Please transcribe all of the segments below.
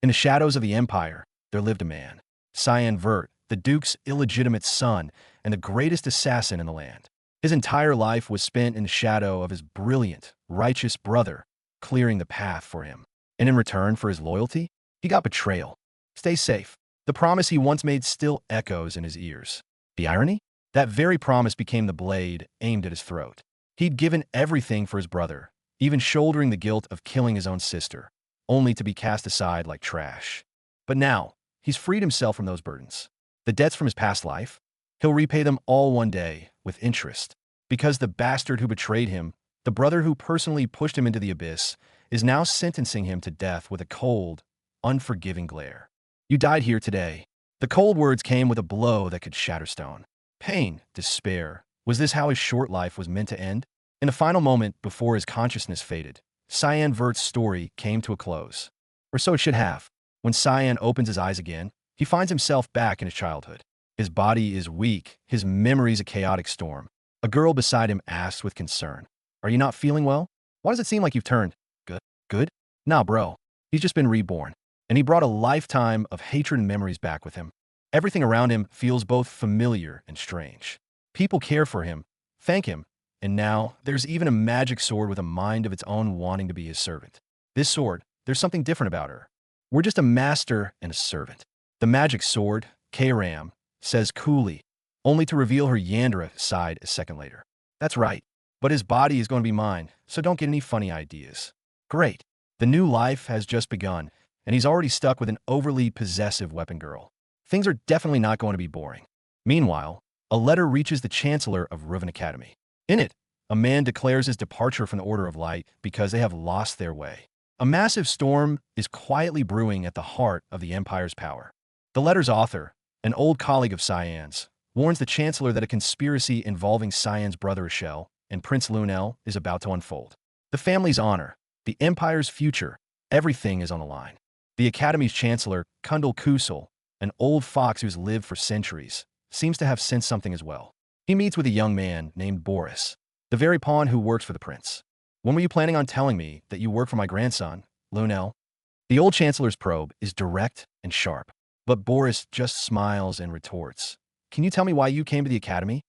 In the shadows of the empire, there lived a man, Cyan Vert, the Duke's illegitimate son and the greatest assassin in the land. His entire life was spent in the shadow of his brilliant, righteous brother, clearing the path for him. And in return for his loyalty, he got betrayal. Stay safe. The promise he once made still echoes in his ears. The irony? That very promise became the blade aimed at his throat. He'd given everything for his brother, even shouldering the guilt of killing his own sister, only to be cast aside like trash. But now, he's freed himself from those burdens. The debts from his past life, he'll repay them all one day, with interest. Because the bastard who betrayed him, the brother who personally pushed him into the abyss, is now sentencing him to death with a cold, unforgiving glare. You died here today. The cold words came with a blow that could shatter stone. Pain, despair. Was this how his short life was meant to end? In the final moment before his consciousness faded, Cyan Vert's story came to a close. Or so it should have. When Cyan opens his eyes again, he finds himself back in his childhood. His body is weak, his memories a chaotic storm. A girl beside him asks with concern, "Are you not feeling well? Why does it seem like you've turned good? Good? Nah, bro. He's just been reborn. And he brought a lifetime of hatred and memories back with him. Everything around him feels both familiar and strange. People care for him, thank him, and now there's even a magic sword with a mind of its own wanting to be his servant. This sword, there's something different about her. We're just a master and a servant." The magic sword, K-Ram, says coolly, only to reveal her Yandra side a second later. "That's right, but his body is going to be mine, so don't get any funny ideas." Great. The new life has just begun, and he's already stuck with an overly possessive weapon girl. Things are definitely not going to be boring. Meanwhile, a letter reaches the Chancellor of Riven Academy. In it, a man declares his departure from the Order of Light because they have lost their way. A massive storm is quietly brewing at the heart of the Empire's power. The letter's author, an old colleague of Cyan's, warns the Chancellor that a conspiracy involving Cyan's brother Ishel and Prince Lunel is about to unfold. The family's honor, the Empire's future, everything is on the line. The Academy's Chancellor, Kundal Kusal, an old fox who's lived for centuries, seems to have sensed something as well. He meets with a young man named Boris, the very pawn who works for the prince. "When were you planning on telling me that you work for my grandson, Lunel?" The old Chancellor's probe is direct and sharp, but Boris just smiles and retorts, "Can you tell me why you came to the Academy?"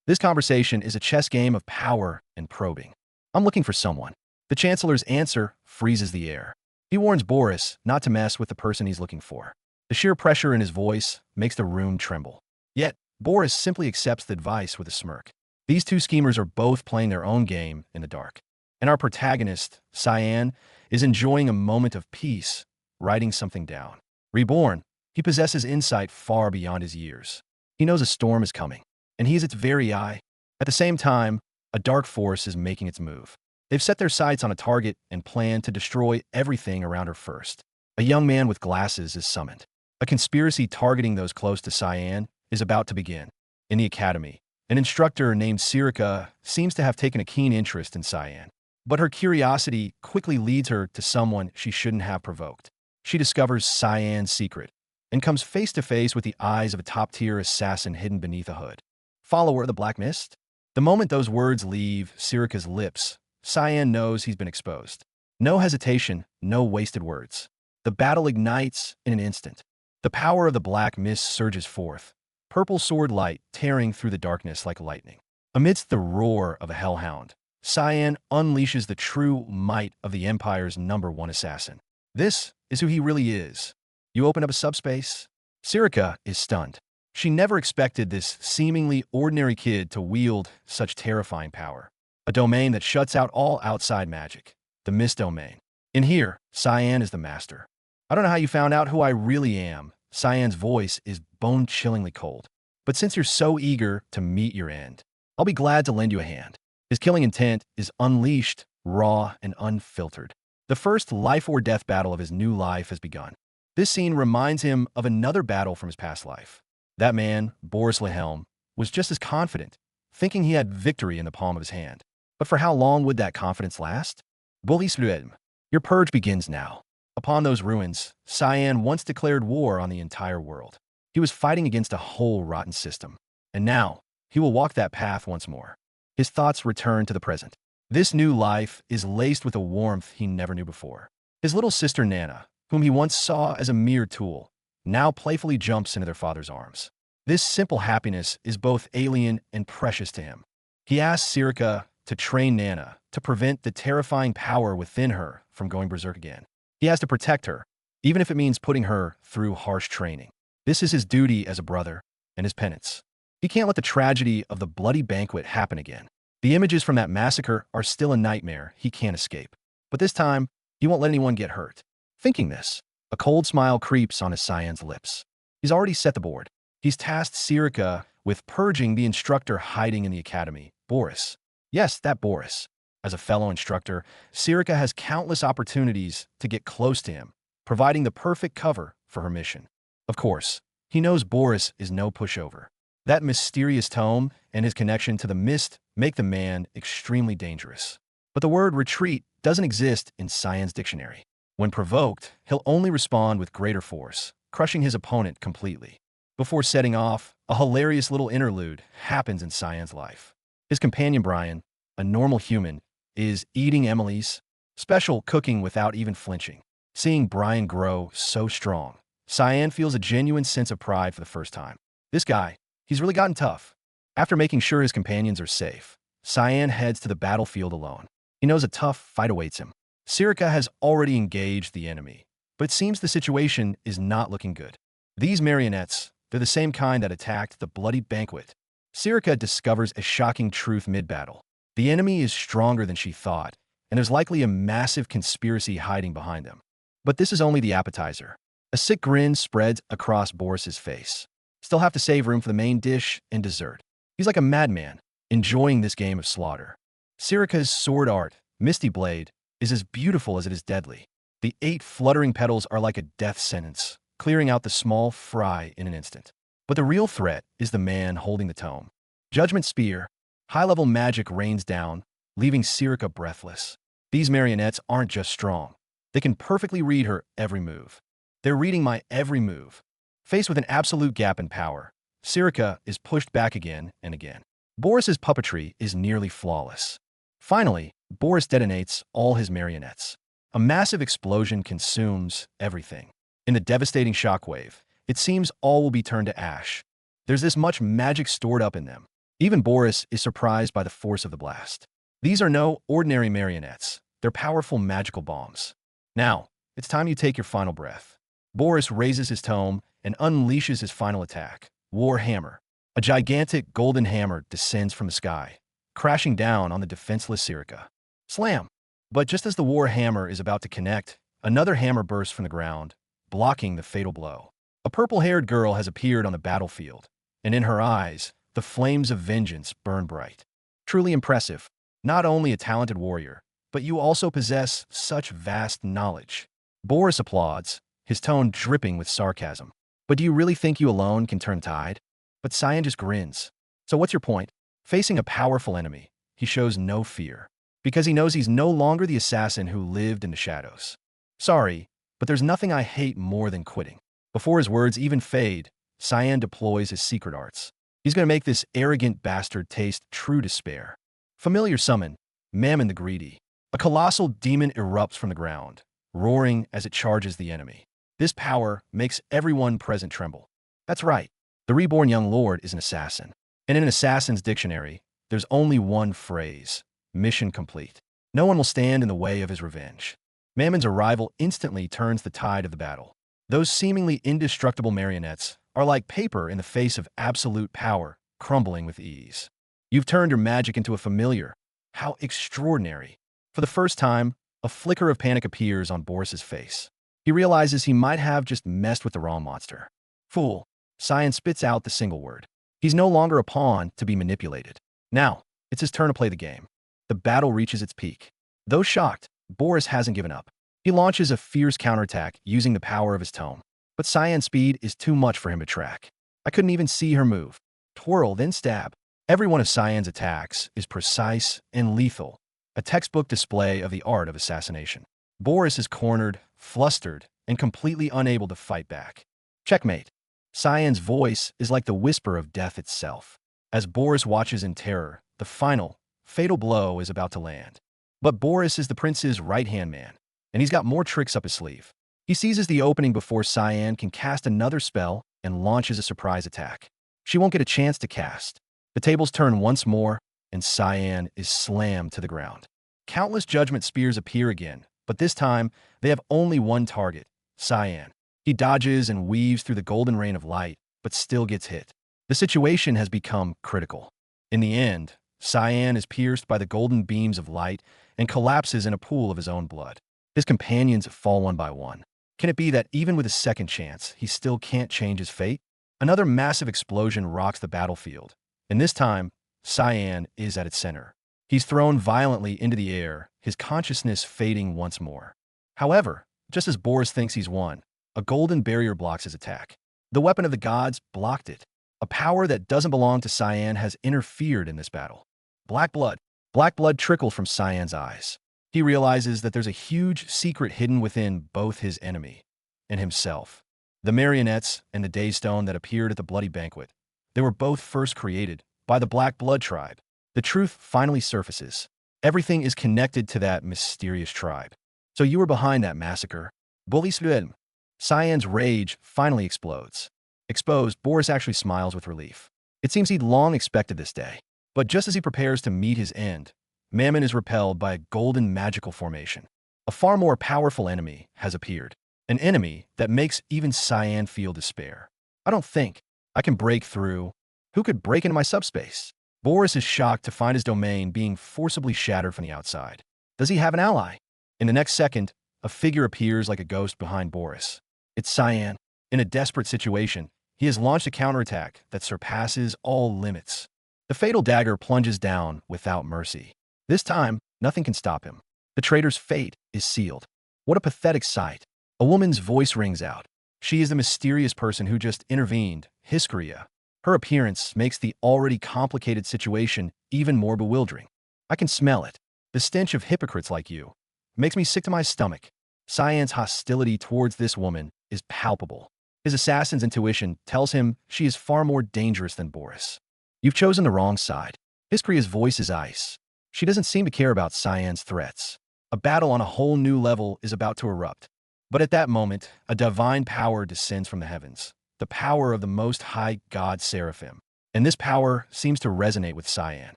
This conversation is a chess game of power and probing. "I'm looking for someone." The Chancellor's answer freezes the air. He warns Boris not to mess with the person he's looking for. The sheer pressure in his voice makes the room tremble. Yet, Boris simply accepts the advice with a smirk. These two schemers are both playing their own game in the dark. And our protagonist, Cyan, is enjoying a moment of peace, writing something down. Reborn, he possesses insight far beyond his years. He knows a storm is coming, and he is its very eye. At the same time, a dark force is making its move. They've set their sights on a target and plan to destroy everything around her first. A young man with glasses is summoned. A conspiracy targeting those close to Cyan is about to begin. In the academy, an instructor named Sirika seems to have taken a keen interest in Cyan. But her curiosity quickly leads her to someone she shouldn't have provoked. She discovers Cyan's secret and comes face to face with the eyes of a top-tier assassin hidden beneath a hood. "Follower of the Black Mist?" The moment those words leave Sirika's lips, Cyan knows he's been exposed. No hesitation, no wasted words. The battle ignites in an instant. The power of the Black Mist surges forth, purple sword light tearing through the darkness like lightning. Amidst the roar of a hellhound, Cyan unleashes the true might of the Empire's #1 assassin. This is who he really is. You open up a subspace. Sirika is stunned. She never expected this seemingly ordinary kid to wield such terrifying power. A domain that shuts out all outside magic. The Mist Domain. In here, Cyan is the master. "I don't know how you found out who I really am." Cyan's voice is bone-chillingly cold. "But since you're so eager to meet your end, I'll be glad to lend you a hand." His killing intent is unleashed, raw, and unfiltered. The first life-or-death battle of his new life has begun. This scene reminds him of another battle from his past life. That man, Boris Lehelm, was just as confident, thinking he had victory in the palm of his hand. But for how long would that confidence last? Boris Lehelm, your purge begins now. Upon those ruins, Cyan once declared war on the entire world. He was fighting against a whole rotten system. And now, he will walk that path once more. His thoughts return to the present. This new life is laced with a warmth he never knew before. His little sister Nana, whom he once saw as a mere tool, now playfully jumps into their father's arms. This simple happiness is both alien and precious to him. He asks Sirika to train Nana to prevent the terrifying power within her from going berserk again. He has to protect her, even if it means putting her through harsh training. This is his duty as a brother and his penance. He can't let the tragedy of the bloody banquet happen again. The images from that massacre are still a nightmare he can't escape. But this time, he won't let anyone get hurt. Thinking this, a cold smile creeps on his Cyan's lips. He's already set the board. He's tasked Sirika with purging the instructor hiding in the academy, Boris. Yes, that Boris. As a fellow instructor, Sirika has countless opportunities to get close to him, providing the perfect cover for her mission. Of course, he knows Boris is no pushover. That mysterious tome and his connection to the mist make the man extremely dangerous. But the word retreat doesn't exist in Cyan's dictionary. When provoked, he'll only respond with greater force, crushing his opponent completely. Before setting off, a hilarious little interlude happens in Cyan's life. His companion Brian, a normal human, is eating Emily's special cooking without even flinching. Seeing Brian grow so strong, Cyan feels a genuine sense of pride for the first time. This guy, he's really gotten tough. After making sure his companions are safe, Cyan heads to the battlefield alone. He knows a tough fight awaits him. Sirika has already engaged the enemy, but it seems the situation is not looking good. These marionettes, they're the same kind that attacked the bloody banquet. Sirika discovers a shocking truth mid-battle. The enemy is stronger than she thought, and there's likely a massive conspiracy hiding behind them. But this is only the appetizer. A sick grin spreads across Boris's face. Still have to save room for the main dish and dessert. He's like a madman, enjoying this game of slaughter. Sirika's sword art, Misty Blade, is as beautiful as it is deadly. The 8 fluttering petals are like a death sentence, clearing out the small fry in an instant. But the real threat is the man holding the tome. Judgment Spear, high-level magic rains down, leaving Sirika breathless. These marionettes aren't just strong. They can perfectly read her every move. They're reading my every move. Faced with an absolute gap in power, Sirika is pushed back again and again. Boris's puppetry is nearly flawless. Finally, Boris detonates all his marionettes. A massive explosion consumes everything. In the devastating shockwave, it seems all will be turned to ash. There's this much magic stored up in them. Even Boris is surprised by the force of the blast. These are no ordinary marionettes. They're powerful magical bombs. Now, it's time you take your final breath. Boris raises his tome and unleashes his final attack, War Hammer. A gigantic golden hammer descends from the sky, crashing down on the defenseless Sirika. Slam! But just as the War Hammer is about to connect, another hammer bursts from the ground, blocking the fatal blow. A purple-haired girl has appeared on the battlefield, and in her eyes, the flames of vengeance burn bright. Truly impressive. Not only a talented warrior, but you also possess such vast knowledge. Boris applauds, his tone dripping with sarcasm. But do you really think you alone can turn tide? But Cyan just grins. So what's your point? Facing a powerful enemy, he shows no fear, because he knows he's no longer the assassin who lived in the shadows. Sorry, but there's nothing I hate more than quitting. Before his words even fade, Cyan deploys his secret arts. He's going to make this arrogant bastard taste true despair. Familiar summon, Mammon the Greedy. A colossal demon erupts from the ground, roaring as it charges the enemy. This power makes everyone present tremble. That's right, the reborn young lord is an assassin. And in an assassin's dictionary, there's only one phrase: mission complete. No one will stand in the way of his revenge. Mammon's arrival instantly turns the tide of the battle. Those seemingly indestructible marionettes are like paper in the face of absolute power, crumbling with ease. You've turned your magic into a familiar. How extraordinary. For the first time, a flicker of panic appears on Boris's face. He realizes he might have just messed with the wrong monster. Fool. Cyan spits out the single word. He's no longer a pawn to be manipulated. Now, it's his turn to play the game. The battle reaches its peak. Though shocked, Boris hasn't given up. He launches a fierce counterattack using the power of his tome. But Cyan's speed is too much for him to track. I couldn't even see her move. Twirl, then stab. Every one of Cyan's attacks is precise and lethal, a textbook display of the art of assassination. Boris is cornered, flustered, and completely unable to fight back. Checkmate. Cyan's voice is like the whisper of death itself. As Boris watches in terror, the final, fatal blow is about to land. But Boris is the prince's right-hand man, and he's got more tricks up his sleeve. He seizes the opening before Cyan can cast another spell and launches a surprise attack. She won't get a chance to cast. The tables turn once more, and Cyan is slammed to the ground. Countless judgment spears appear again, but this time they have only one target, Cyan. He dodges and weaves through the golden rain of light, but still gets hit. The situation has become critical. In the end, Cyan is pierced by the golden beams of light and collapses in a pool of his own blood. His companions fall one by one. Can it be that even with a second chance, he still can't change his fate? Another massive explosion rocks the battlefield, and this time, Cyan is at its center. He's thrown violently into the air, his consciousness fading once more. However, just as Boris thinks he's won, a golden barrier blocks his attack. The weapon of the gods blocked it. A power that doesn't belong to Cyan has interfered in this battle. Black blood. Black blood trickled from Cyan's eyes. He realizes that there's a huge secret hidden within both his enemy and himself. The marionettes and the daystone that appeared at the bloody banquet. They were both first created by the Black Blood tribe. The truth finally surfaces. Everything is connected to that mysterious tribe. So you were behind that massacre. Bully Sluelm. Cyan's rage finally explodes. Exposed, Boris actually smiles with relief. It seems he'd long expected this day. But just as he prepares to meet his end, Mammon is repelled by a golden magical formation. A far more powerful enemy has appeared. An enemy that makes even Cyan feel despair. I don't think I can break through. Who could break into my subspace? Boris is shocked to find his domain being forcibly shattered from the outside. Does he have an ally? In the next second, a figure appears like a ghost behind Boris. It's Cyan. In a desperate situation, he has launched a counterattack that surpasses all limits. The fatal dagger plunges down without mercy. This time, nothing can stop him. The traitor's fate is sealed. What a pathetic sight. A woman's voice rings out. She is the mysterious person who just intervened, Hiskria. Her appearance makes the already complicated situation even more bewildering. I can smell it. The stench of hypocrites like you makes me sick to my stomach. Cyan's hostility towards this woman is palpable. His assassin's intuition tells him she is far more dangerous than Boris. You've chosen the wrong side. Hiskria's voice is ice. She doesn't seem to care about Cyan's threats. A battle on a whole new level is about to erupt. But at that moment, a divine power descends from the heavens. The power of the Most High God Seraphim. And this power seems to resonate with Cyan.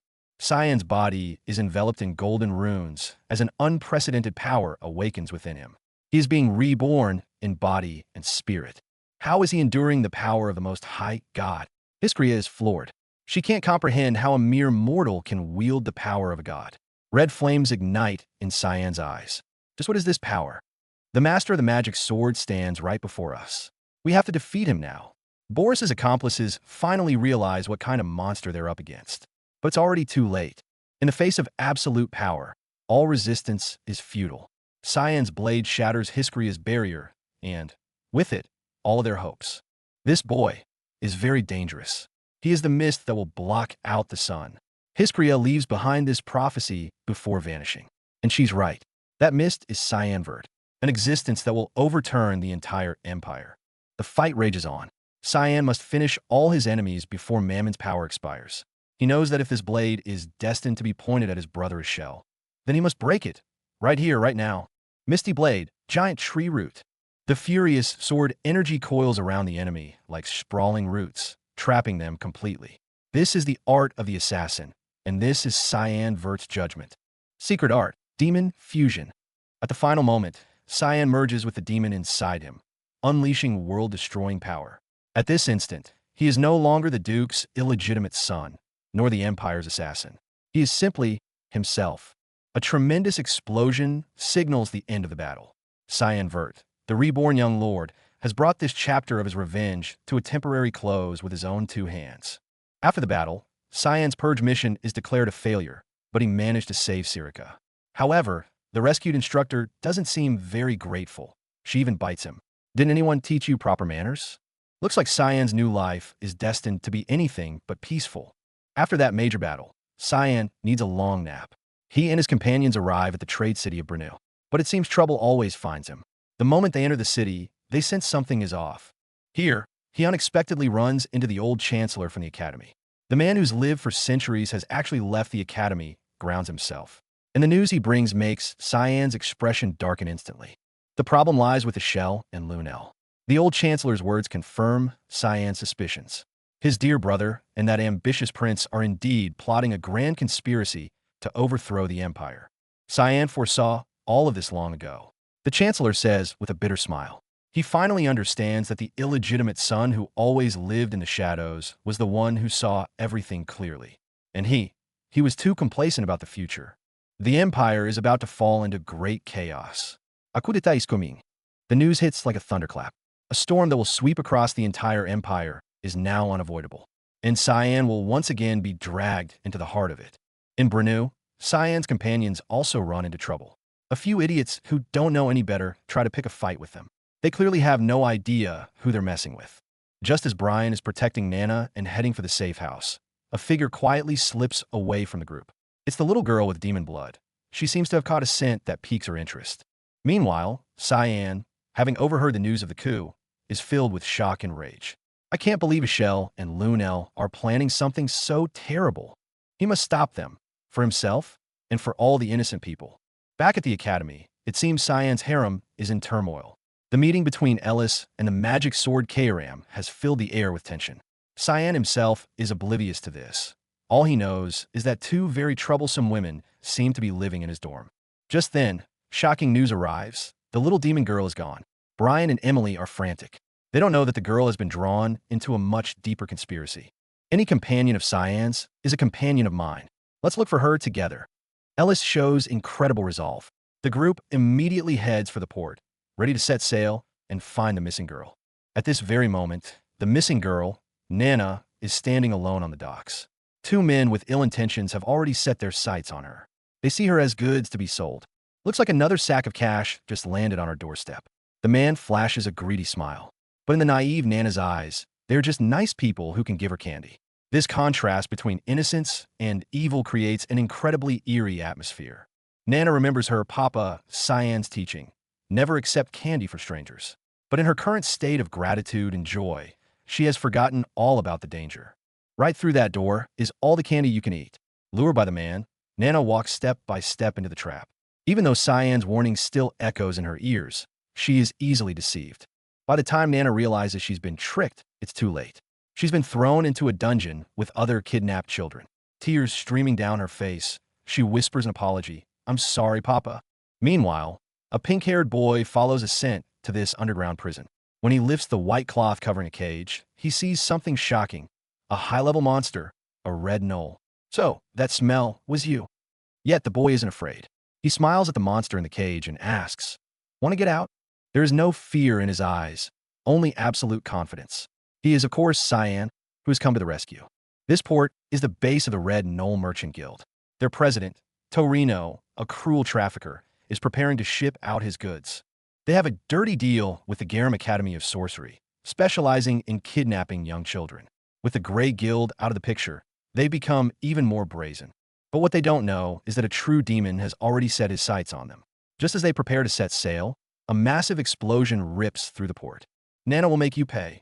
Cyan's body is enveloped in golden runes as an unprecedented power awakens within him. He is being reborn in body and spirit. How is he enduring the power of the Most High God? Hiskria is floored. She can't comprehend how a mere mortal can wield the power of a god. Red flames ignite in Cyan's eyes. Just what is this power? The master of the magic sword stands right before us. We have to defeat him now. Boris's accomplices finally realize what kind of monster they're up against. But it's already too late. In the face of absolute power, all resistance is futile. Cyan's blade shatters Hiskria's barrier, and, with it, all of their hopes. This boy is very dangerous. He is the mist that will block out the sun. Hiskria leaves behind this prophecy before vanishing. And she's right. That mist is Cyan Vert, an existence that will overturn the entire empire. The fight rages on. Cyan must finish all his enemies before Mammon's power expires. He knows that if this blade is destined to be pointed at his brother's shell, then he must break it. Right here, right now. Misty Blade, giant tree root. The furious sword energy coils around the enemy like sprawling roots, trapping them completely. This is the art of the assassin, and this is Cyan Vert's judgment. Secret art, demon fusion. At the final moment, Cyan merges with the demon inside him, unleashing world-destroying power. At this instant, he is no longer the Duke's illegitimate son, nor the Empire's assassin. He is simply himself. A tremendous explosion signals the end of the battle. Cyan Vert, the reborn young lord, has brought this chapter of his revenge to a temporary close with his own two hands. After the battle, Cyan's purge mission is declared a failure, but he managed to save Sirica. However, the rescued instructor doesn't seem very grateful. She even bites him. Didn't anyone teach you proper manners? Looks like Cyan's new life is destined to be anything but peaceful. After that major battle, Cyan needs a long nap. He and his companions arrive at the trade city of Brunel, but it seems trouble always finds him. The moment they enter the city, they sense something is off. Here, he unexpectedly runs into the old chancellor from the academy. The man who's lived for centuries has actually left the academy, grounds himself. And the news he brings makes Cyan's expression darken instantly. The problem lies with the Shell and Lunel. The old chancellor's words confirm Cyan's suspicions. His dear brother and that ambitious prince are indeed plotting a grand conspiracy to overthrow the empire. Cyan foresaw all of this long ago. The chancellor says with a bitter smile. He finally understands that the illegitimate son who always lived in the shadows was the one who saw everything clearly. And he was too complacent about the future. The empire is about to fall into great chaos. A coup d'état is coming. The news hits like a thunderclap. A storm that will sweep across the entire empire is now unavoidable. And Cyan will once again be dragged into the heart of it. In Brenu, Cyan's companions also run into trouble. A few idiots who don't know any better try to pick a fight with them. They clearly have no idea who they're messing with. Just as Brian is protecting Nana and heading for the safe house, a figure quietly slips away from the group. It's the little girl with demon blood. She seems to have caught a scent that piques her interest. Meanwhile, Cyan, having overheard the news of the coup, is filled with shock and rage. I can't believe Michelle and Lunel are planning something so terrible. He must stop them, for himself and for all the innocent people. Back at the academy, it seems Cyan's harem is in turmoil. The meeting between Ellis and the magic sword Kairam has filled the air with tension. Cyan himself is oblivious to this. All he knows is that two very troublesome women seem to be living in his dorm. Just then, shocking news arrives. The little demon girl is gone. Brian and Emily are frantic. They don't know that the girl has been drawn into a much deeper conspiracy. Any companion of Cyan's is a companion of mine. Let's look for her together. Ellis shows incredible resolve. The group immediately heads for the port, ready to set sail and find the missing girl. At this very moment, the missing girl, Nana, is standing alone on the docks. Two men with ill intentions have already set their sights on her. They see her as goods to be sold. Looks like another sack of cash just landed on her doorstep. The man flashes a greedy smile. But in the naive Nana's eyes, they're just nice people who can give her candy. This contrast between innocence and evil creates an incredibly eerie atmosphere. Nana remembers her papa, Cyan's teaching. Never accept candy for strangers. But in her current state of gratitude and joy, she has forgotten all about the danger. Right through that door is all the candy you can eat. Lured by the man, Nana walks step by step into the trap. Even though Cyan's warning still echoes in her ears, she is easily deceived. By the time Nana realizes she's been tricked, it's too late. She's been thrown into a dungeon with other kidnapped children. Tears streaming down her face, she whispers an apology. "I'm sorry, Papa." Meanwhile, a pink-haired boy follows a scent to this underground prison. When he lifts the white cloth covering a cage, he sees something shocking. A high-level monster, a red knoll. "So, that smell was you." Yet the boy isn't afraid. He smiles at the monster in the cage and asks, "Want to get out?" There is no fear in his eyes, only absolute confidence. He is, of course, Cyan, who has come to the rescue. This port is the base of the Red Knoll Merchant Guild. Their president, Torino, a cruel trafficker, is preparing to ship out his goods. They have a dirty deal with the Garum Academy of Sorcery, specializing in kidnapping young children. With the Grey Guild out of the picture, they become even more brazen. But what they don't know is that a true demon has already set his sights on them. Just as they prepare to set sail, a massive explosion rips through the port. Nana will make you pay.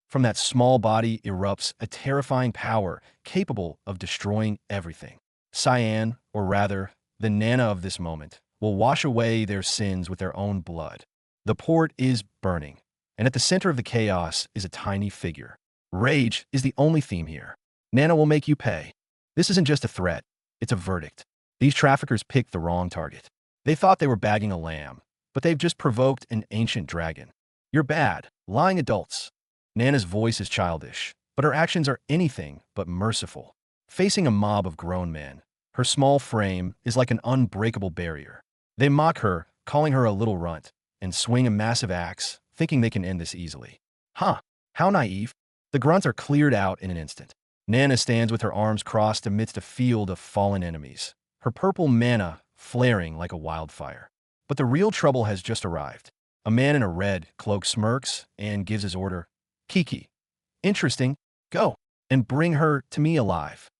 From that small body erupts a terrifying power capable of destroying everything. Cyan, or rather, the Nana of this moment, will wash away their sins with their own blood. The port is burning, and at the center of the chaos is a tiny figure. Rage is the only theme here. Nana will make you pay. This isn't just a threat, it's a verdict. These traffickers picked the wrong target. They thought they were bagging a lamb, but they've just provoked an ancient dragon. You're bad, lying adults. Nana's voice is childish, but her actions are anything but merciful. Facing a mob of grown men, her small frame is like an unbreakable barrier. They mock her, calling her a little runt, and swing a massive axe, thinking they can end this easily. Huh, how naive. The grunts are cleared out in an instant. Nana stands with her arms crossed amidst a field of fallen enemies, her purple mana flaring like a wildfire. But the real trouble has just arrived. A man in a red cloak smirks and gives his order. "Kiki. Interesting. Go and bring her to me alive."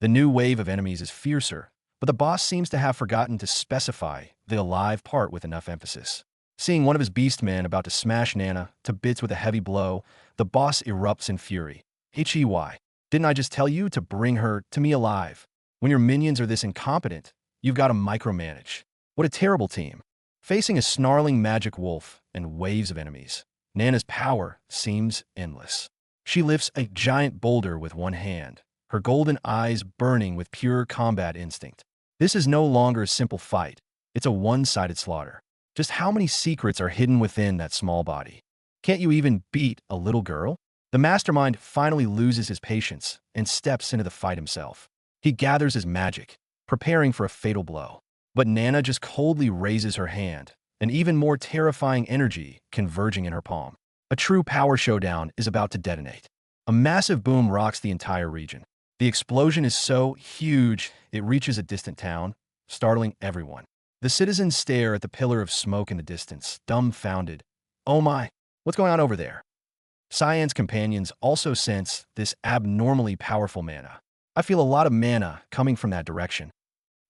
The new wave of enemies is fiercer, but the boss seems to have forgotten to specify the alive part with enough emphasis. Seeing one of his beastmen about to smash Nana to bits with a heavy blow, the boss erupts in fury. "Hey, didn't I just tell you to bring her to me alive? When your minions are this incompetent, you've got to micromanage. What a terrible team." Facing a snarling magic wolf and waves of enemies, Nana's power seems endless. She lifts a giant boulder with one hand, her golden eyes burning with pure combat instinct. This is no longer a simple fight. It's a one-sided slaughter. Just how many secrets are hidden within that small body? Can't you even beat a little girl? The mastermind finally loses his patience and steps into the fight himself. He gathers his magic, preparing for a fatal blow. But Nana just coldly raises her hand, an even more terrifying energy converging in her palm. A true power showdown is about to detonate. A massive boom rocks the entire region. The explosion is so huge it reaches a distant town, startling everyone. The citizens stare at the pillar of smoke in the distance, dumbfounded. Oh my, what's going on over there? Cyan's companions also sense this abnormally powerful mana. I feel a lot of mana coming from that direction.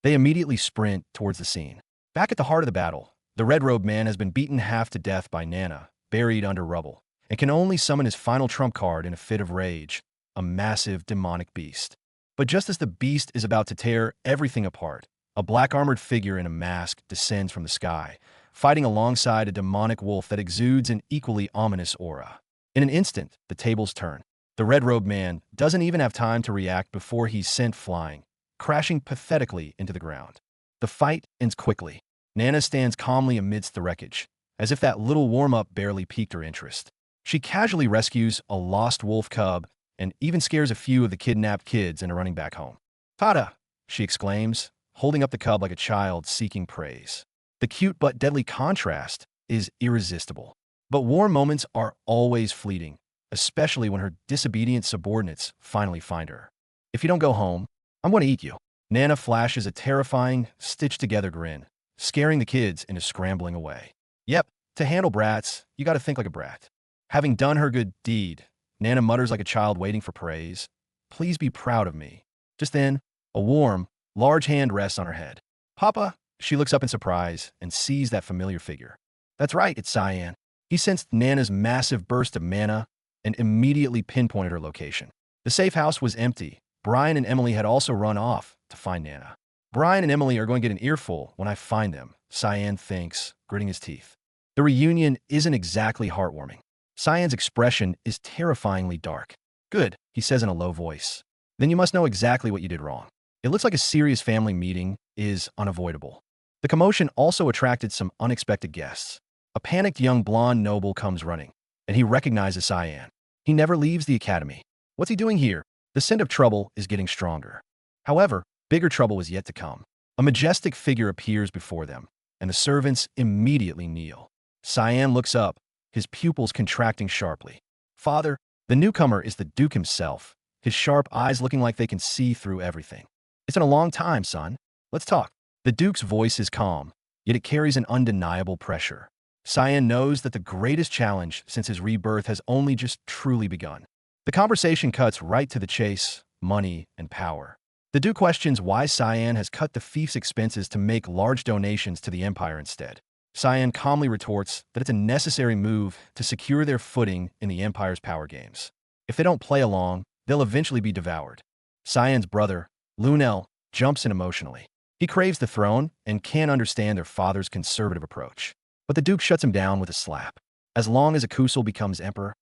They immediately sprint towards the scene. Back at the heart of the battle, the red-robed man has been beaten half to death by Nana, buried under rubble, and can only summon his final trump card in a fit of rage, a massive demonic beast. But just as the beast is about to tear everything apart, a black-armored figure in a mask descends from the sky, fighting alongside a demonic wolf that exudes an equally ominous aura. In an instant, the tables turn. The red-robed man doesn't even have time to react before he's sent flying, crashing pathetically into the ground. The fight ends quickly. Nana stands calmly amidst the wreckage, as if that little warm-up barely piqued her interest. She casually rescues a lost wolf cub and even scares a few of the kidnapped kids into running back home. "Tada!" she exclaims, holding up the cub like a child seeking praise. The cute but deadly contrast is irresistible. But war moments are always fleeting, especially when her disobedient subordinates finally find her. "If you don't go home, I'm going to eat you." Nana flashes a terrifying, stitched-together grin, scaring the kids into scrambling away. Yep, to handle brats, you gotta think like a brat. Having done her good deed, Nana mutters like a child waiting for praise. "Please be proud of me." Just then, a warm, large hand rests on her head. "Papa!" She looks up in surprise and sees that familiar figure. That's right, it's Cyan. He sensed Nana's massive burst of mana and immediately pinpointed her location. The safe house was empty. Brian and Emily had also run off to find Nana. "Brian and Emily are going to get an earful when I find them," Cyan thinks, gritting his teeth. The reunion isn't exactly heartwarming. Cyan's expression is terrifyingly dark. "Good," he says in a low voice. "Then you must know exactly what you did wrong. It looks like a serious family meeting is unavoidable." The commotion also attracted some unexpected guests. A panicked young blonde noble comes running, and he recognizes Cyan. He never leaves the academy. What's he doing here? The scent of trouble is getting stronger. However, bigger trouble is yet to come. A majestic figure appears before them, and the servants immediately kneel. Cyan looks up, his pupils contracting sharply. "Father," the newcomer is the Duke himself, his sharp eyes looking like they can see through everything. "It's been a long time, son. Let's talk." The Duke's voice is calm, yet it carries an undeniable pressure. Cyan knows that the greatest challenge since his rebirth has only just truly begun. The conversation cuts right to the chase, money, and power. The Duke questions why Cyan has cut the fief's expenses to make large donations to the Empire instead. Cyan calmly retorts that it's a necessary move to secure their footing in the Empire's power games. If they don't play along, they'll eventually be devoured. Cyan's brother, Lunel, jumps in emotionally. He craves the throne and can't understand their father's conservative approach. But the Duke shuts him down with a slap. As long as Akusal becomes emperor,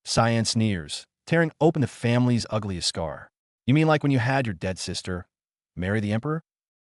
Cyan sneers, tearing open the family's ugliest scar. "You mean like when you had your dead sister marry the emperor?"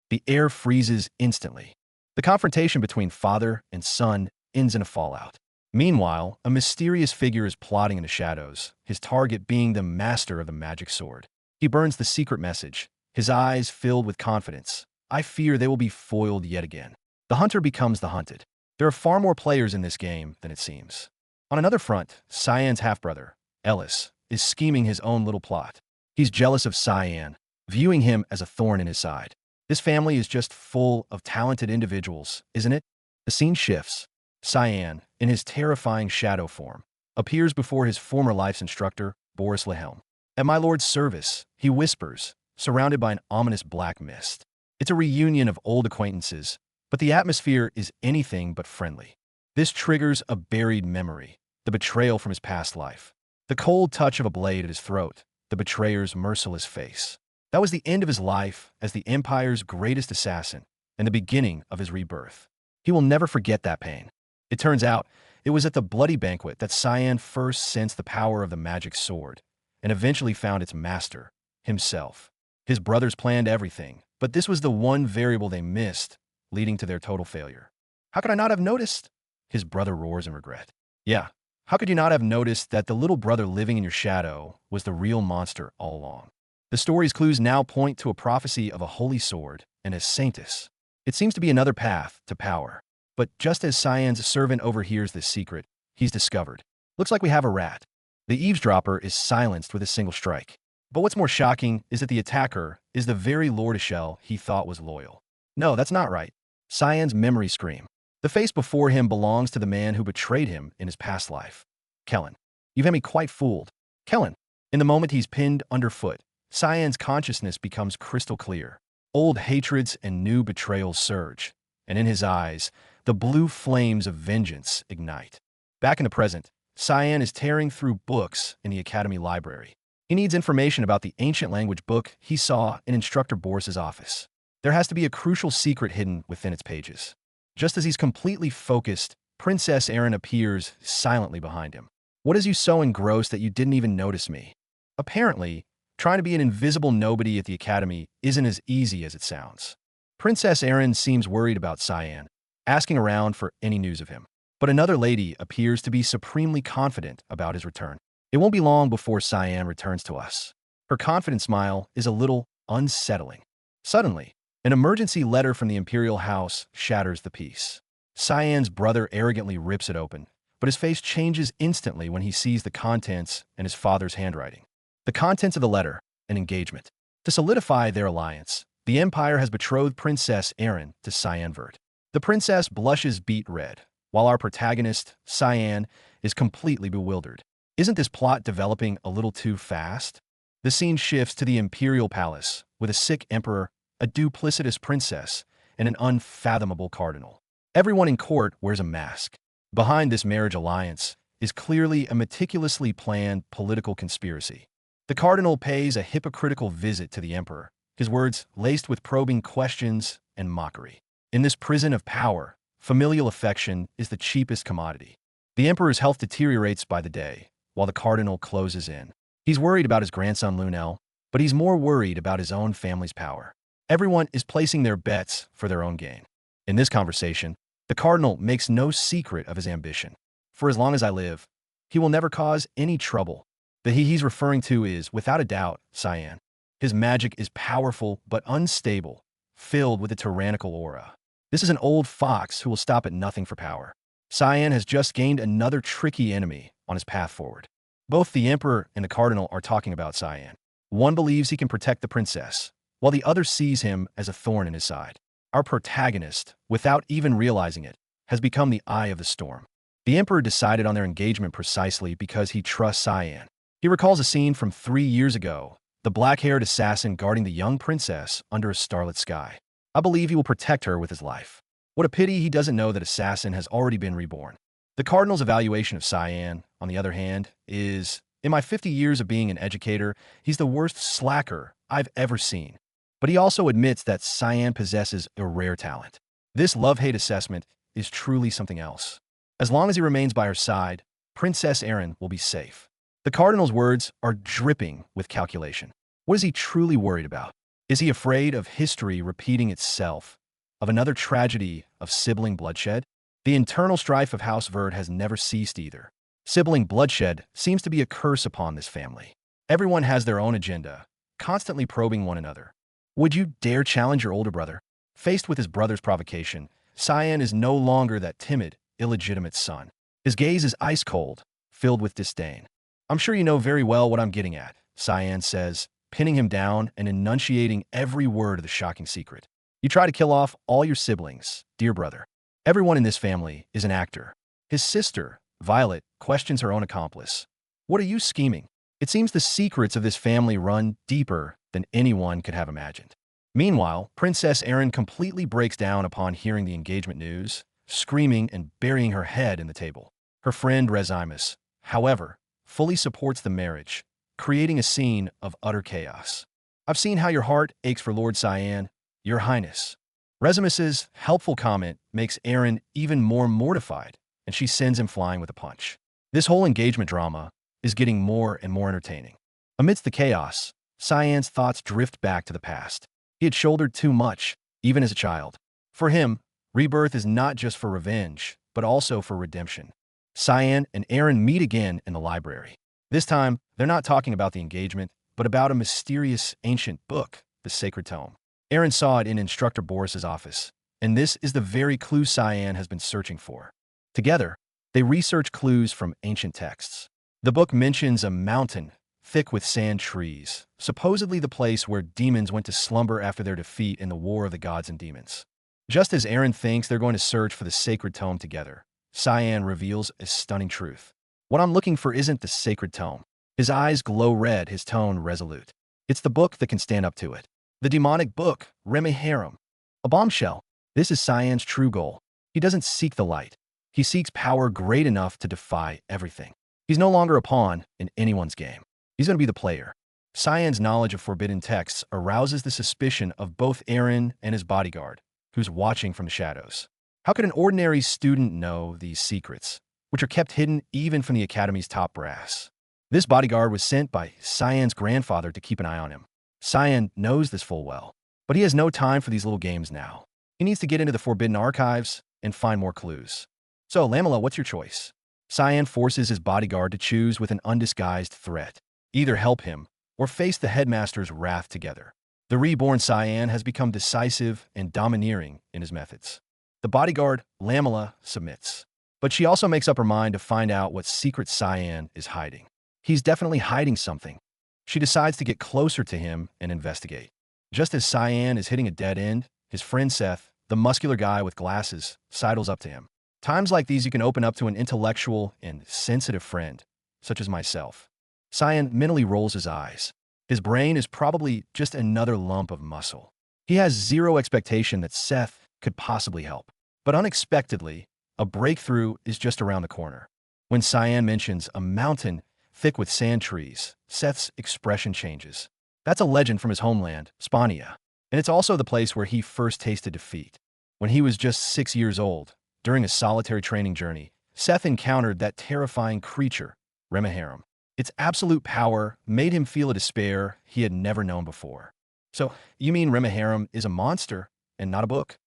The air freezes instantly. The confrontation between father and son ends in a fallout. Meanwhile, a mysterious figure is plotting in the shadows, his target being the master of the magic sword. He burns the secret message, his eyes filled with confidence. I fear they will be foiled yet again. The hunter becomes the hunted. There are far more players in this game than it seems. On another front, Cyan's half-brother, Ellis, is scheming his own little plot. He's jealous of Cyan, viewing him as a thorn in his side. This family is just full of talented individuals, isn't it? The scene shifts. Cyan, in his terrifying shadow form, appears before his former life's instructor, Boris Lehelm. "At my lord's service," he whispers, surrounded by an ominous black mist. It's a reunion of old acquaintances, but the atmosphere is anything but friendly. This triggers a buried memory, the betrayal from his past life. The cold touch of a blade at his throat, the betrayer's merciless face. That was the end of his life as the Empire's greatest assassin and the beginning of his rebirth. He will never forget that pain. It turns out, it was at the bloody banquet that Cyan first sensed the power of the magic sword, and eventually found its master, himself. His brothers planned everything, but this was the one variable they missed, leading to their total failure. How could I not have noticed? His brother roars in regret. Yeah, how could you not have noticed that the little brother living in your shadow was the real monster all along? The story's clues now point to a prophecy of a holy sword and a saintess. It seems to be another path to power. But just as Cyan's servant overhears this secret, he's discovered. Looks like we have a rat. The eavesdropper is silenced with a single strike. But what's more shocking is that the attacker is the very Lord Ishel he thought was loyal. No, that's not right. Cyan's memories scream. The face before him belongs to the man who betrayed him in his past life. Kellen. You've had me quite fooled. Kellen. In the moment he's pinned underfoot, Cyan's consciousness becomes crystal clear. Old hatreds and new betrayals surge, and in his eyes, the blue flames of vengeance ignite. Back in the present, Cyan is tearing through books in the Academy library. He needs information about the ancient language book he saw in Instructor Boris's office. There has to be a crucial secret hidden within its pages. Just as he's completely focused, Princess Erin appears silently behind him. What is you so engrossed that you didn't even notice me? Apparently, trying to be an invisible nobody at the Academy isn't as easy as it sounds. Princess Erin seems worried about Cyan, asking around for any news of him. But another lady appears to be supremely confident about his return. It won't be long before Cyan returns to us. Her confident smile is a little unsettling. Suddenly, an emergency letter from the Imperial House shatters the peace. Cyan's brother arrogantly rips it open, but his face changes instantly when he sees the contents and his father's handwriting. The contents of the letter, an engagement. To solidify their alliance, the Empire has betrothed Princess Erin to Cyan Vert. The princess blushes beet red, while our protagonist, Cyan, is completely bewildered. Isn't this plot developing a little too fast? The scene shifts to the Imperial Palace, with a sick emperor, a duplicitous princess, and an unfathomable cardinal. Everyone in court wears a mask. Behind this marriage alliance is clearly a meticulously planned political conspiracy. The cardinal pays a hypocritical visit to the emperor, his words laced with probing questions and mockery. In this prison of power, familial affection is the cheapest commodity. The emperor's health deteriorates by the day, while the cardinal closes in. He's worried about his grandson Lunel, but he's more worried about his own family's power. Everyone is placing their bets for their own gain. In this conversation, the cardinal makes no secret of his ambition. For as long as I live, he will never cause any trouble. The he he's referring to is, without a doubt, Cyan. His magic is powerful but unstable, filled with a tyrannical aura. This is an old fox who will stop at nothing for power. Cyan has just gained another tricky enemy on his path forward. Both the emperor and the cardinal are talking about Cyan. One believes he can protect the princess, while the other sees him as a thorn in his side. Our protagonist, without even realizing it, has become the eye of the storm. The emperor decided on their engagement precisely because he trusts Cyan. He recalls a scene from 3 years ago, the black-haired assassin guarding the young princess under a starlit sky. I believe he will protect her with his life. What a pity he doesn't know that Assassin has already been reborn. The cardinal's evaluation of Cyan, on the other hand, is, in my 50 years of being an educator, he's the worst slacker I've ever seen. But he also admits that Cyan possesses a rare talent. This love-hate assessment is truly something else. As long as he remains by her side, Princess Erin will be safe. The cardinal's words are dripping with calculation. What is he truly worried about? Is he afraid of history repeating itself, of another tragedy of sibling bloodshed? The internal strife of House Vert has never ceased either. Sibling bloodshed seems to be a curse upon this family. Everyone has their own agenda, constantly probing one another. Would you dare challenge your older brother? Faced with his brother's provocation, Cyan is no longer that timid, illegitimate son. His gaze is ice cold, filled with disdain. I'm sure you know very well what I'm getting at, Cyan says, pinning him down and enunciating every word of the shocking secret. You try to kill off all your siblings, dear brother. Everyone in this family is an actor. His sister, Violet, questions her own accomplice. What are you scheming? It seems the secrets of this family run deeper than anyone could have imagined. Meanwhile, Princess Erin completely breaks down upon hearing the engagement news, screaming and burying her head in the table. Her friend Rezimus, however, fully supports the marriage, creating a scene of utter chaos. I've seen how your heart aches for Lord Cyan, Your Highness. Resimus's helpful comment makes Eren even more mortified, and she sends him flying with a punch. This whole engagement drama is getting more and more entertaining. Amidst the chaos, Cyan's thoughts drift back to the past. He had shouldered too much, even as a child. For him, rebirth is not just for revenge, but also for redemption. Cyan and Eren meet again in the library. This time, they're not talking about the engagement, but about a mysterious ancient book, the Sacred Tome. Eren saw it in Instructor Boris's office, and this is the very clue Cyan has been searching for. Together, they research clues from ancient texts. The book mentions a mountain thick with sand trees, supposedly the place where demons went to slumber after their defeat in the War of the Gods and Demons. Just as Eren thinks they're going to search for the Sacred Tome together, Cyan reveals a stunning truth. What I'm looking for isn't the Sacred Tome. His eyes glow red, his tone resolute. It's the book that can stand up to it. The demonic book, Remiharum. A bombshell. This is Cyan's true goal. He doesn't seek the light. He seeks power great enough to defy everything. He's no longer a pawn in anyone's game. He's going to be the player. Cyan's knowledge of forbidden texts arouses the suspicion of both Eren and his bodyguard, who's watching from the shadows. How could an ordinary student know these secrets, which are kept hidden even from the Academy's top brass? This bodyguard was sent by Cyan's grandfather to keep an eye on him. Cyan knows this full well, but he has no time for these little games now. He needs to get into the Forbidden Archives and find more clues. So, Lamela, what's your choice? Cyan forces his bodyguard to choose with an undisguised threat. Either help him or face the headmaster's wrath together. The reborn Cyan has become decisive and domineering in his methods. The bodyguard, Lamela, submits. But she also makes up her mind to find out what secret Cyan is hiding. He's definitely hiding something. She decides to get closer to him and investigate. Just as Cyan is hitting a dead end, his friend Seth, the muscular guy with glasses, sidles up to him. Times like these you can open up to an intellectual and sensitive friend, such as myself. Cyan mentally rolls his eyes. His brain is probably just another lump of muscle. He has zero expectation that Seth could possibly help. But unexpectedly, a breakthrough is just around the corner. When Cyan mentions a mountain thick with sand trees, Seth's expression changes. That's a legend from his homeland, Spania, and it's also the place where he first tasted defeat. When he was just 6 years old, during a solitary training journey, Seth encountered that terrifying creature, Remiharum. Its absolute power made him feel a despair he had never known before. So, you mean Remiharum is a monster and not a book?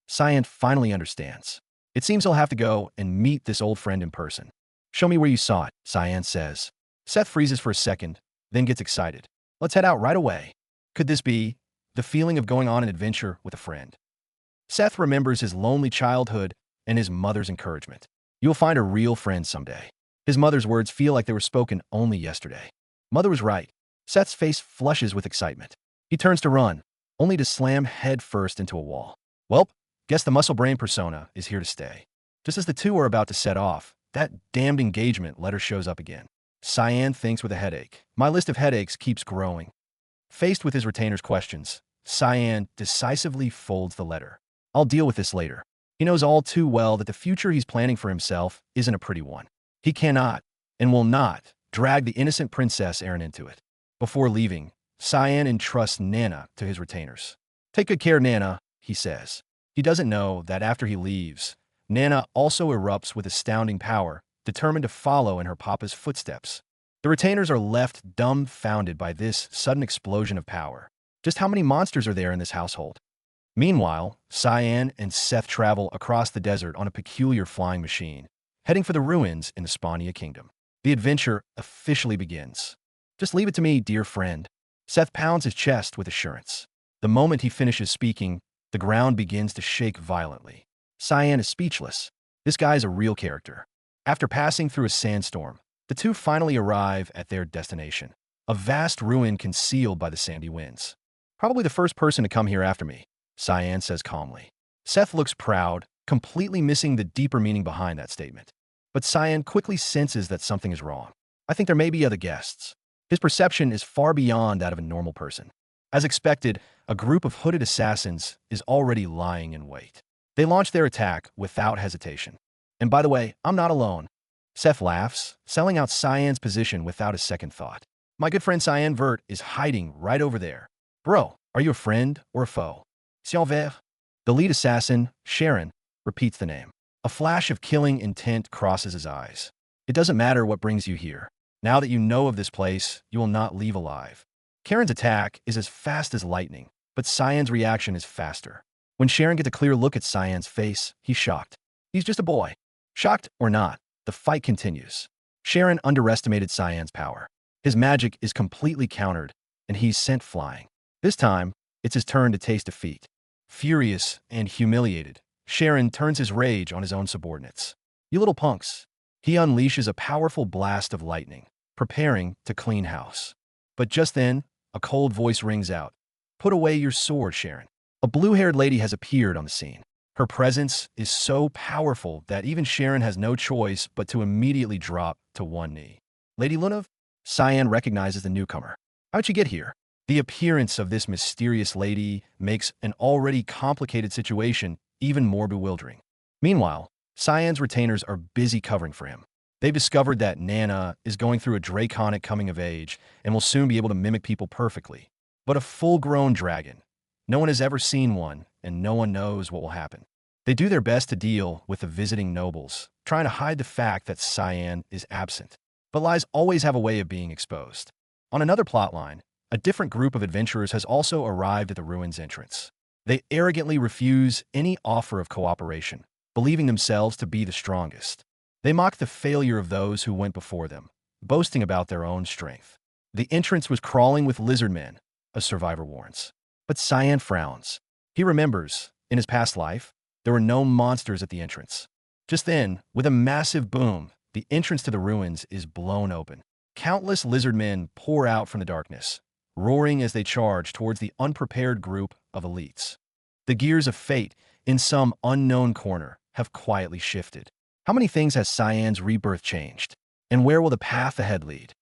Cyan finally understands. It seems he'll have to go and meet this old friend in person. Show me where you saw it, Cyan says. Seth freezes for a second, then gets excited. Let's head out right away. Could this be the feeling of going on an adventure with a friend? Seth remembers his lonely childhood and his mother's encouragement. You'll find a real friend someday. His mother's words feel like they were spoken only yesterday. Mother was right. Seth's face flushes with excitement. He turns to run, only to slam head first into a wall. Well, guess the muscle brain persona is here to stay. Just as the two are about to set off, that damned engagement letter shows up again. Cyan thinks with a headache. My list of headaches keeps growing. Faced with his retainer's questions, Cyan decisively folds the letter. I'll deal with this later. He knows all too well that the future he's planning for himself isn't a pretty one. He cannot, and will not, drag the innocent princess Eren into it. Before leaving, Cyan entrusts Nana to his retainers. Take good care, Nana, he says. He doesn't know that after he leaves, Nana also erupts with astounding power, determined to follow in her papa's footsteps. The retainers are left dumbfounded by this sudden explosion of power. Just how many monsters are there in this household? Meanwhile, Cyan and Seth travel across the desert on a peculiar flying machine, heading for the ruins in the Spania Kingdom. The adventure officially begins. Just leave it to me, dear friend. Seth pounds his chest with assurance. The moment he finishes speaking, the ground begins to shake violently. Cyan is speechless. This guy's a real character. After passing through a sandstorm, the two finally arrive at their destination, a vast ruin concealed by the sandy winds. Probably the first person to come here after me, Cyan says calmly. Seth looks proud, completely missing the deeper meaning behind that statement. But Cyan quickly senses that something is wrong. I think there may be other guests. His perception is far beyond that of a normal person. As expected, a group of hooded assassins is already lying in wait. They launch their attack without hesitation. And by the way, I'm not alone. Seth laughs, selling out Cyan's position without a second thought. My good friend Cyan Vert is hiding right over there. Bro, are you a friend or a foe? Cyan Vert? The lead assassin, Sharon, repeats the name. A flash of killing intent crosses his eyes. It doesn't matter what brings you here. Now that you know of this place, you will not leave alive. Karen's attack is as fast as lightning, but Cyan's reaction is faster. When Sharon gets a clear look at Cyan's face, he's shocked. He's just a boy. Shocked or not, the fight continues. Sharon underestimated Cyan's power. His magic is completely countered, and he's sent flying. This time, it's his turn to taste defeat. Furious and humiliated, Sharon turns his rage on his own subordinates. You little punks. He unleashes a powerful blast of lightning, preparing to clean house. But just then, a cold voice rings out. Put away your sword, Sharon. A blue-haired lady has appeared on the scene. Her presence is so powerful that even Sharon has no choice but to immediately drop to one knee. Lady Lunav? Cyan recognizes the newcomer. How'd you get here? The appearance of this mysterious lady makes an already complicated situation even more bewildering. Meanwhile, Cyan's retainers are busy covering for him. They've discovered that Nana is going through a draconic coming of age and will soon be able to mimic people perfectly. But a full-grown dragon. No one has ever seen one, and no one knows what will happen. They do their best to deal with the visiting nobles, trying to hide the fact that Cyan is absent. But lies always have a way of being exposed. On another plotline, a different group of adventurers has also arrived at the ruins entrance. They arrogantly refuse any offer of cooperation, believing themselves to be the strongest. They mock the failure of those who went before them, boasting about their own strength. The entrance was crawling with lizard men, a survivor warns. But Cyan frowns. He remembers, in his past life, there were no monsters at the entrance. Just then, with a massive boom, the entrance to the ruins is blown open. Countless lizard men pour out from the darkness, roaring as they charge towards the unprepared group of elites. The gears of fate, in some unknown corner, have quietly shifted. How many things has Cyan's rebirth changed? And where will the path ahead lead?